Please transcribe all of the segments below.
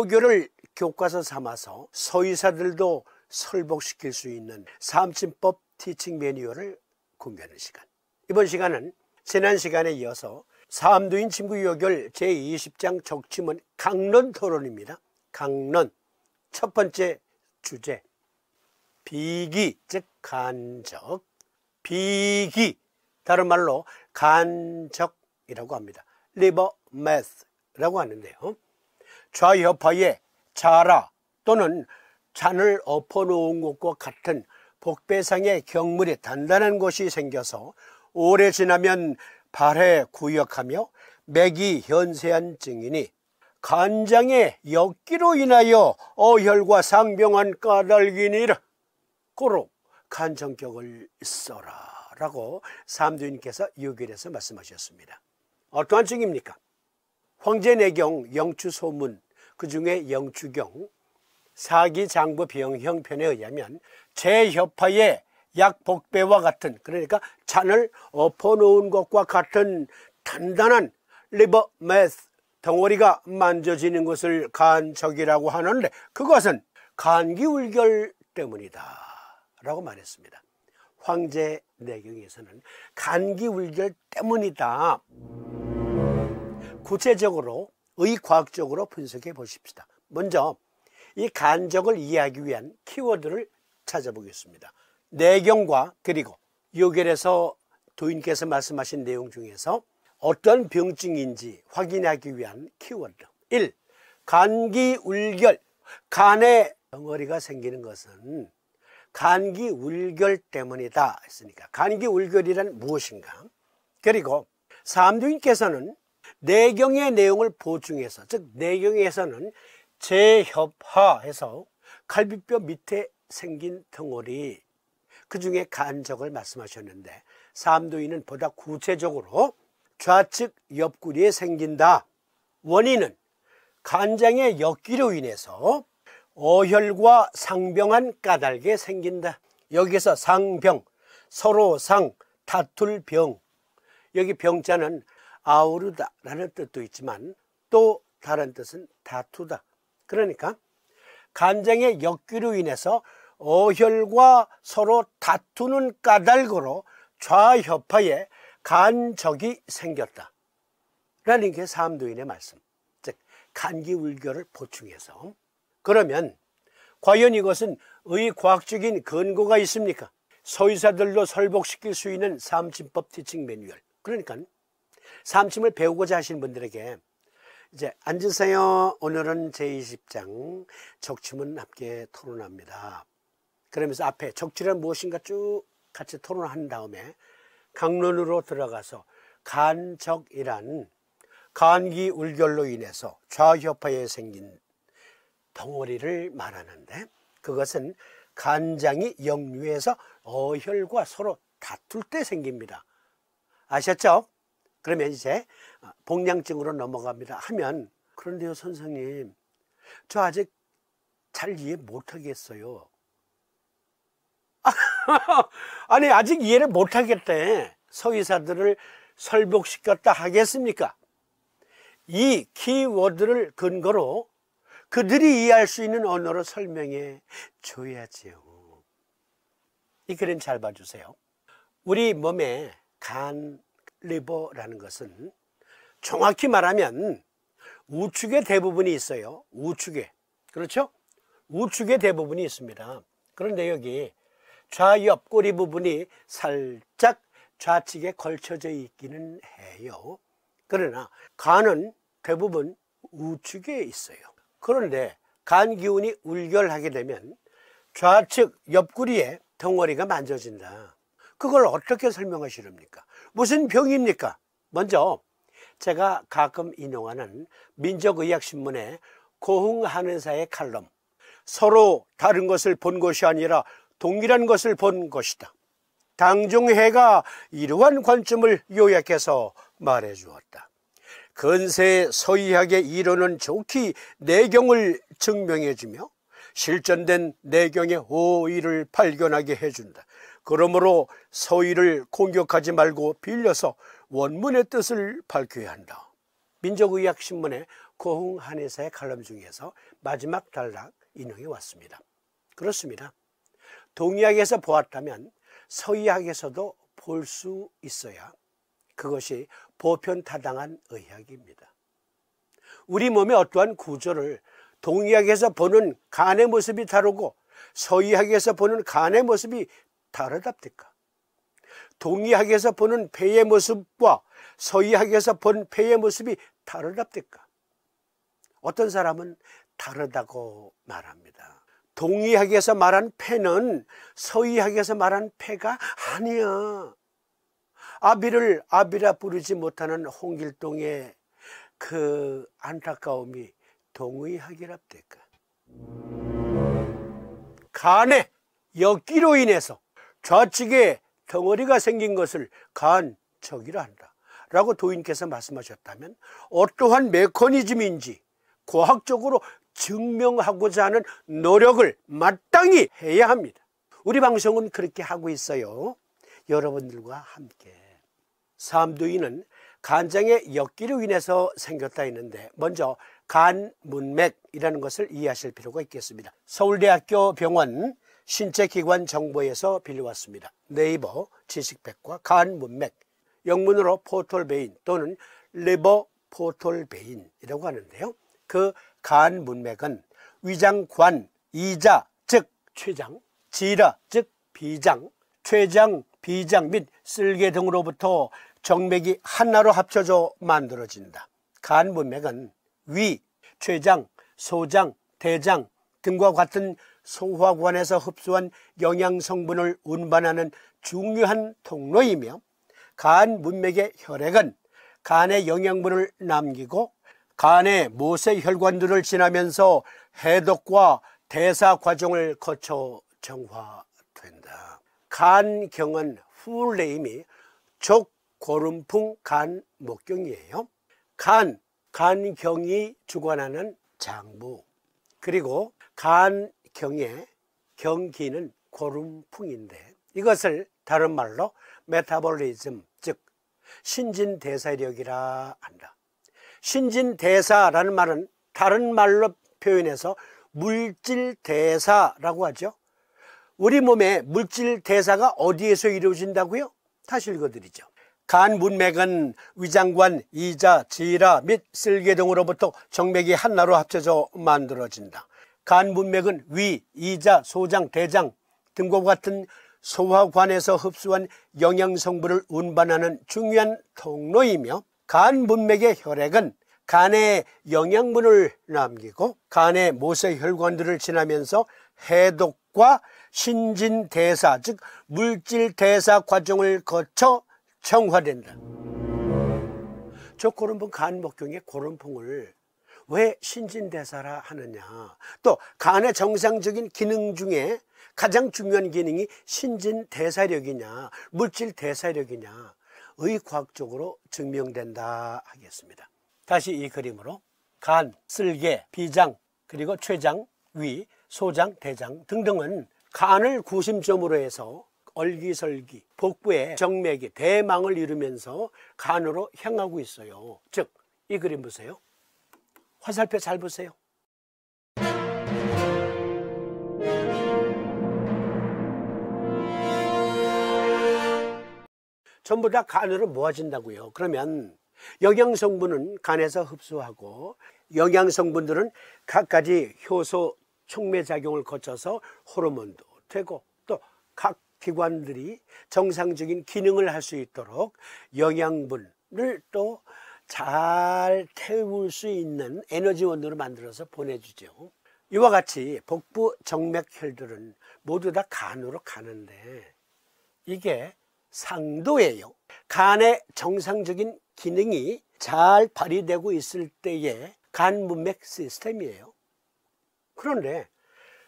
요교를 교과서 삼아서 서의사들도 설복시킬 수 있는 삼침법 티칭 매뉴얼을 공개하는 시간. 이번 시간은 지난 시간에 이어서 삼두인 친구 요결 제20장 적침은 강론 토론입니다. 강론. 첫 번째 주제. 비기, 즉 간적. 비기, 다른 말로 간적이라고 합니다. 리버 매스라고 하는데요. 좌여파에 자라 또는 잔을 엎어놓은 것과 같은 복배상의 경물이 단단한 것이 생겨서 오래 지나면 발에 구역하며 맥이 현세한 증이니 간장의 역기로 인하여 어혈과 상병한 까닭이니라. 고로 간정격을 써라 라고 삼두인께서 요결에서 말씀하셨습니다. 어떠한 증입니까? 황제내경 영추소문, 그 중에 영추경 사기장부병형편에 의하면 제협파의 약복배와 같은, 그러니까 잔을 엎어놓은 것과 같은 단단한 리버 매스 덩어리가 만져지는 것을 간적이라고 하는데 그것은 간기울결 때문이다 라고 말했습니다. 황제내경에서는 간기울결 때문이다. 구체적으로 의과학적으로 분석해 보십시다. 먼저 이 간적을 이해하기 위한 키워드를 찾아보겠습니다. 내경과 그리고 요결에서 도인께서 말씀하신 내용 중에서 어떤 병증인지 확인하기 위한 키워드. 1. 간기울결. 간에 덩어리가 생기는 것은 간기울결 때문이다 했으니까 간기울결이란 무엇인가? 그리고 삼두인께서는 내경의 내용을 보충해서, 즉 내경에서는 제협하해서 갈비뼈 밑에 생긴 덩어리, 그 중에 간적을 말씀하셨는데 삼두인은 보다 구체적으로 좌측 옆구리에 생긴다. 원인은 간장의 역기로 인해서 어혈과 상병한 까닭에 생긴다. 여기서 상병, 서로 상, 다툴 병. 여기 병자는 아우르다라는 뜻도 있지만 또 다른 뜻은 다투다. 그러니까 간장의 역기로 인해서 어혈과 서로 다투는 까닭으로 좌협하에 간적이 생겼다 라는 게 삼두인의 말씀. 즉 간기울결을 보충해서. 그러면 과연 이것은 의과학적인 근거가 있습니까? 서의사들도 설복시킬 수 있는 삼침법 티칭 매뉴얼. 그러니까 삼침을 배우고자 하시는 분들에게 이제 앉으세요. 오늘은 제20장 적침은 함께 토론합니다. 그러면서 앞에 적치란 무엇인가 쭉 같이 토론한 다음에 강론으로 들어가서 간적이란 간기울결로 인해서 좌협하에 생긴 덩어리를 말하는데 그것은 간장이 역류해서 어혈과 서로 다툴 때 생깁니다. 아셨죠? 그러면 이제 복량증으로 넘어갑니다 하면, 그런데요 선생님, 저 아직 잘 이해 못하겠어요. 아니 아직 이해를 못하겠대. 서의사들을 설복시켰다 하겠습니까? 이 키워드를 근거로 그들이 이해할 수 있는 언어로 설명해 줘야지요. 이 글은 잘 봐주세요. 우리 몸에 간, 리버라는 것은 정확히 말하면 우측의 대부분이 있어요. 우측에. 그렇죠? 우측의 대부분이 있습니다. 그런데 여기 좌옆구리 부분이 살짝 좌측에 걸쳐져 있기는 해요. 그러나 간은 대부분 우측에 있어요. 그런데 간 기운이 울결하게 되면 좌측 옆구리에 덩어리가 만져진다. 그걸 어떻게 설명하시렵니까? 무슨 병입니까? 먼저 제가 가끔 인용하는 민족의학신문의 고흥한 의사의 칼럼. 서로 다른 것을 본 것이 아니라 동일한 것을 본 것이다. 당중해가 이러한 관점을 요약해서 말해 주었다. 근세 서의학의 이론은 좋게 내경을 증명해 주며 실전된 내경의 호의를 발견하게 해준다. 그러므로 서의를 공격하지 말고 빌려서 원문의 뜻을 밝혀야 한다. 민족의학신문의 고흥 한의사의 칼럼 중에서 마지막 단락 인용해 왔습니다. 그렇습니다. 동의학에서 보았다면 서의학에서도 볼 수 있어야 그것이 보편타당한 의학입니다. 우리 몸의 어떠한 구조를 동의학에서 보는 간의 모습이 다르고 서의학에서 보는 간의 모습이 다르답니까? 동의학에서 보는 폐의 모습과 서의학에서 본 폐의 모습이 다르답니까? 어떤 사람은 다르다고 말합니다. 동의학에서 말한 폐는 서의학에서 말한 폐가 아니야. 아비를 아비라 부르지 못하는 홍길동의 그 안타까움이 동의학이랍니까? 간에 역기로 인해서 좌측에 덩어리가 생긴 것을 간척이라 한다 라고 도인께서 말씀하셨다면 어떠한 메커니즘인지 과학적으로 증명하고자 하는 노력을 마땅히 해야 합니다. 우리 방송은 그렇게 하고 있어요. 여러분들과 함께. 삼두이는 간장의 역기로 인해서 생겼다 했는데 먼저 간문맥이라는 것을 이해하실 필요가 있겠습니다. 서울대학교 병원 신체기관정보에서 빌려왔습니다. 네이버 지식백과 간문맥, 영문으로 포톨베인 또는 리버 포톨베인이라고 하는데요. 그 간문맥은 위장관, 이자 즉 췌장, 지라 즉 비장, 췌장, 비장 및 쓸개 등으로부터 정맥이 하나로 합쳐져 만들어진다. 간문맥은 위, 췌장, 소장, 대장 등과 같은 소화관에서 흡수한 영양성분을 운반하는 중요한 통로이며 간문맥의 혈액은 간에 영양분을 남기고 간의 모세혈관들을 지나면서 해독과 대사 과정을 거쳐 정화된다. 간경은 풀네임이 족고름풍 간목경이에요. 간경이 주관하는 장부, 그리고 간경의 경기는 고름풍인데 이것을 다른 말로 메타볼리즘, 즉 신진대사력이라 한다. 신진대사라는 말은 다른 말로 표현해서 물질대사라고 하죠. 우리 몸의 물질대사가 어디에서 이루어진다고요? 다시 읽어드리죠. 간문맥은 위장관, 이자, 지라 및 쓸개 등으로부터 정맥이 하나로 합쳐져 만들어진다. 간문맥은 위, 이자, 소장, 대장 등과 같은 소화관에서 흡수한 영양성분을 운반하는 중요한 통로이며 간문맥의 혈액은 간에 영양분을 남기고 간의 모세혈관들을 지나면서 해독과 신진대사 즉 물질대사 과정을 거쳐 정화된다. 저 고름풍 간목경의 고름풍을 왜 신진대사라 하느냐, 또 간의 정상적인 기능 중에 가장 중요한 기능이 신진대사력이냐 물질대사력이냐 의과학적으로 증명된다 하겠습니다. 다시 이 그림으로 간, 쓸개, 비장, 그리고 췌장, 위, 소장, 대장 등등은 간을 구심점으로 해서 얼기설기, 복부의 정맥이 대망을 이루면서 간으로 향하고 있어요. 즉, 이 그림 보세요. 화살표 잘 보세요. 전부 다 간으로 모아진다고요. 그러면 영양성분은 간에서 흡수하고 영양성분들은 각가지 효소 촉매작용을 거쳐서 호르몬도 되고 또 각 기관들이 정상적인 기능을 할 수 있도록 영양분을 또 잘 태울 수 있는 에너지원으로 만들어서 보내주죠. 이와 같이 복부 정맥혈들은 모두 다 간으로 가는데 이게 상도예요. 간의 정상적인 기능이 잘 발휘되고 있을 때의 간문맥 시스템이에요. 그런데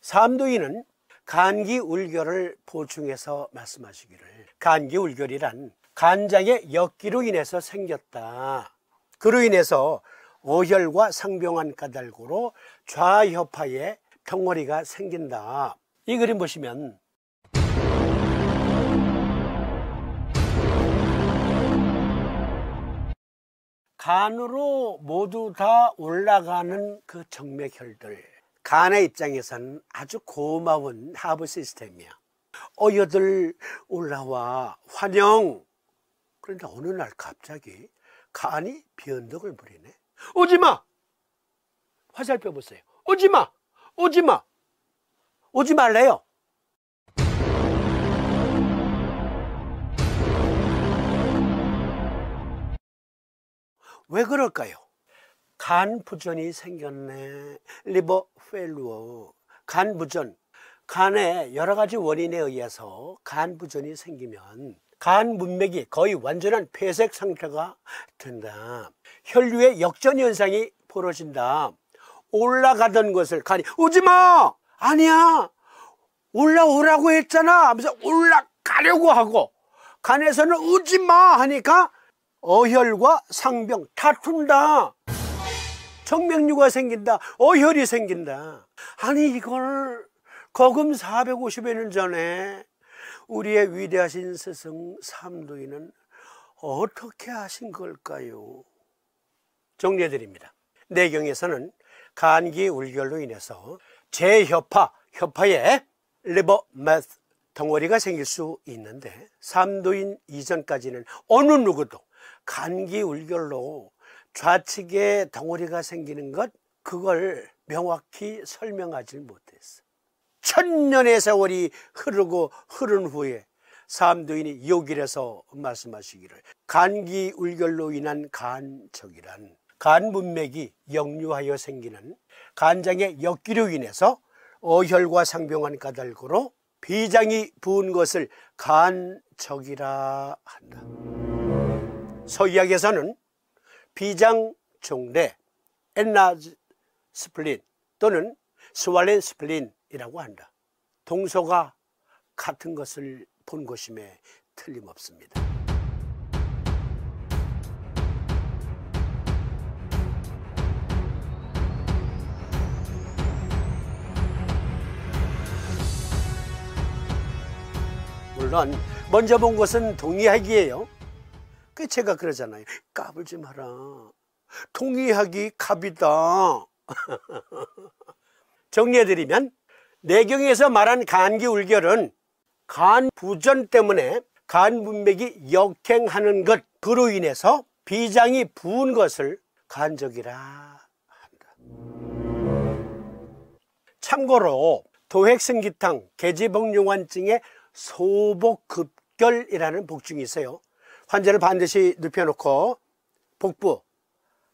삼도인은 간기울결을 보충해서 말씀하시기를 간기울결이란 간장의 역기로 인해서 생겼다. 그로 인해서 오혈과 상병환 까닭으로 좌혀파에 덩어리가 생긴다. 이 그림 보시면 간으로 모두 다 올라가는 그 정맥혈들, 간의 입장에서는 아주 고마운 하부 시스템이야. 어여들 올라와 환영. 그런데 어느 날 갑자기 간이 변덕을 부리네. 오지마! 화살표 보세요. 오지마! 오지마! 오지 말래요. 왜 그럴까요? 간 부전이 생겼네. 리버 페일루어. 간 부전. 간에 여러 가지 원인에 의해서 간 부전이 생기면 간 문맥이 거의 완전한 폐색 상태가 된다. 혈류의 역전 현상이 벌어진다. 올라가던 것을 간이 오지마! 아니야! 올라오라고 했잖아! 하면서 올라가려고 하고, 간에서는 오지마! 하니까 어혈과 상병 다툰다. 정맥류가 생긴다. 어혈이 생긴다. 아니 이걸 거금 450여 년 전에 우리의 위대하신 스승 삼도인은 어떻게 하신 걸까요? 정리해드립니다. 내경에서는 간기 울결로 인해서 제협파에 리버 메스 덩어리가 생길 수 있는데, 삼도인 이전까지는 어느 누구도 간기 울결로 좌측에 덩어리가 생기는 것, 그걸 명확히 설명하지 못했어. 천년의 세월이 흐른 후에 삼도인이 요길에서 말씀하시기를, 간기 울결로 인한 간척이란 간 문맥이 역류하여 생기는 간장의 역기로 인해서 어혈과 상병한 까닭으로 비장이 부은 것을 간척이라 한다. 서의학에서는 비장 종래, 엔라지 스플린 또는 스왈렌 스플린이라고 한다. 동서가 같은 것을 본 것임에 틀림없습니다. 물론 먼저 본 것은 동의학이에요. 그 제가 그러잖아요. 까불지 마라. 동의학이 갑이다. 정리해드리면, 내경에서 말한 간기 울결은 간 부전 때문에 간 문맥이 역행하는 것, 그로 인해서 비장이 부은 것을 간적이라 한다. 참고로 도획승기탕 계지복용환증의 소복급결이라는 복중이 있어요. 환자를 반드시 눕혀놓고 복부,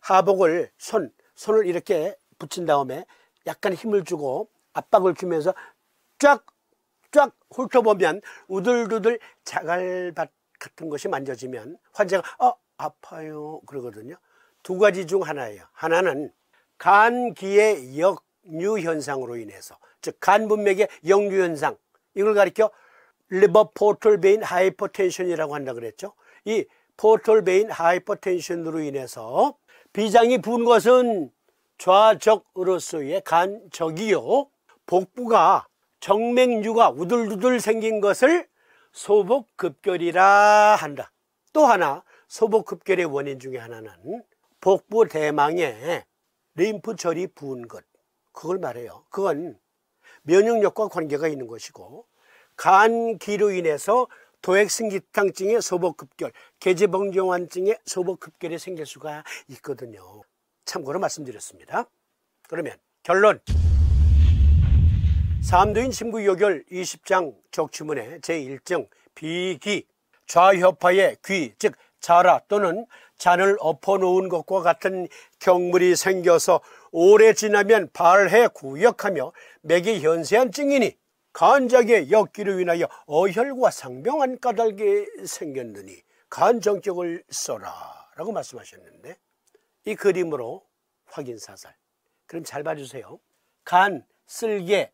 하복을 손을 이렇게 붙인 다음에 약간 힘을 주고 압박을 주면서 쫙 훑어보면 우들두들 자갈밭 같은 것이 만져지면 환자가 아파요 그러거든요. 두 가지 중 하나예요. 하나는 간기의 역류 현상으로 인해서, 즉 간 문맥의 역류 현상, 이걸 가리켜 리버 포털 베인 하이퍼텐션이라고 한다 그랬죠. 이 포털 베인 하이퍼텐션으로 인해서 비장이 부은 것은 좌적으로서의 간적이요, 복부가 정맥류가 우들두들 생긴 것을 소복급결이라 한다. 또 하나, 소복급결의 원인 중에 하나는 복부 대망에 림프절이 부은 것, 그걸 말해요. 그건 면역력과 관계가 있는 것이고, 간기로 인해서 도액승기탕증의 소복급결, 계지복용환증의 소복급결이 생길 수가 있거든요. 참고로 말씀드렸습니다. 그러면 결론, 삼도인 신부요결 20장 적추문의 제1정 비기, 좌협파의 귀, 즉 자라 또는 잔을 엎어놓은 것과 같은 경물이 생겨서 오래 지나면 발해 구역하며 맥이 현세한 증이니 간작의 역기로 인하여 어혈과 상병한 까닭이 생겼느니 간정격을 써라 라고 말씀하셨는데, 이 그림으로 확인사살. 그럼 잘 봐주세요. 간, 쓸개,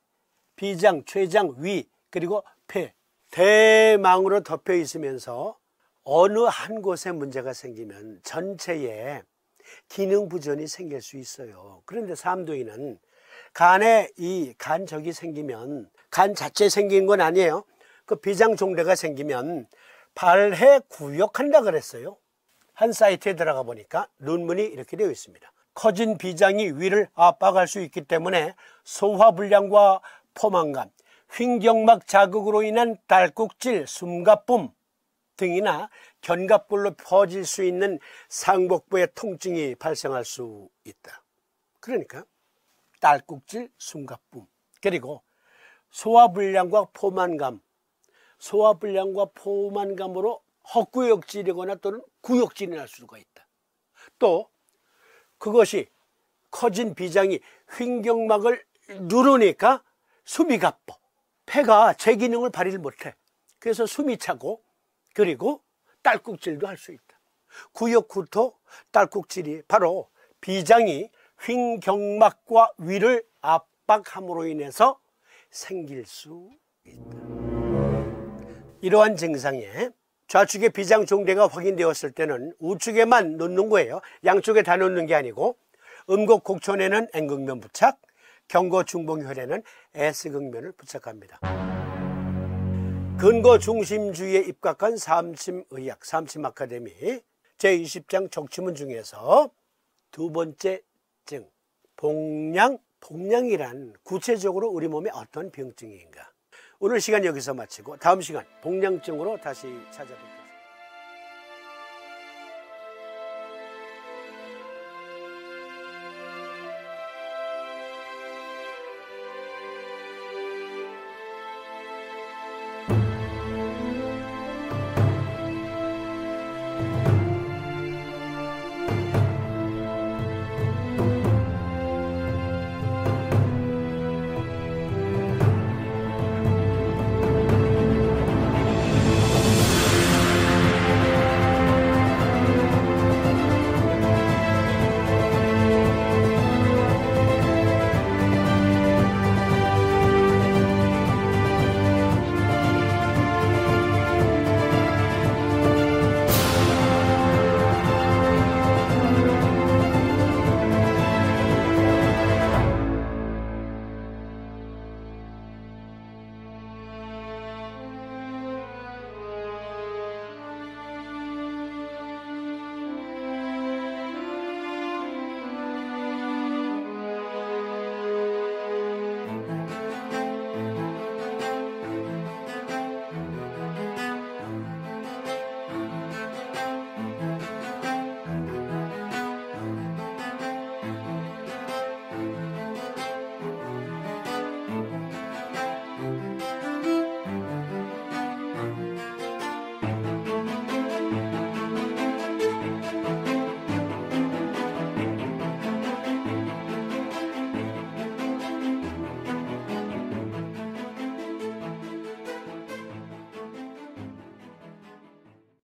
비장, 췌장, 위, 그리고 폐, 대망으로 덮여 있으면서 어느 한 곳에 문제가 생기면 전체에 기능 부전이 생길 수 있어요. 그런데 삼도인은 간에 이 간적이 생기면 간 자체에 생긴 건 아니에요. 그 비장 종래가 생기면 발해 구역한다 그랬어요. 한 사이트에 들어가 보니까 논문이 이렇게 되어 있습니다. 커진 비장이 위를 압박할 수 있기 때문에 소화불량과 포만감, 횡격막 자극으로 인한 딸꾹질, 숨가쁨 등이나 견갑골로 퍼질 수 있는 상복부의 통증이 발생할 수 있다. 그러니까 딸꾹질, 숨가쁨, 그리고 소화불량과 포만감으로 헛구역질이거나 또는 구역질이 날 수가 있다. 또 그것이 커진 비장이 횡격막을 누르니까 숨이 가빠. 폐가 제 기능을 발휘를 못해. 그래서 숨이 차고, 그리고 딸꾹질도 할 수 있다. 구역구토, 딸꾹질이 바로 비장이 횡격막과 위를 압박함으로 인해서 생길 수 있다. 이러한 증상에 좌측의 비장 종대가 확인되었을 때는 우측에만 놓는 거예요. 양쪽에 다 놓는 게 아니고, 음곡곡촌에는 N극면 부착, 경거중봉혈에는 S극면을 부착합니다. 근거중심주의에 입각한 삼침의학, 삼침아카데미 제20장 적치문 중에서 두 번째 증, 복량이란 구체적으로 우리 몸에 어떤 병증인가? 오늘 시간 여기서 마치고 다음 시간 복량증으로 다시 찾아뵙겠습니다.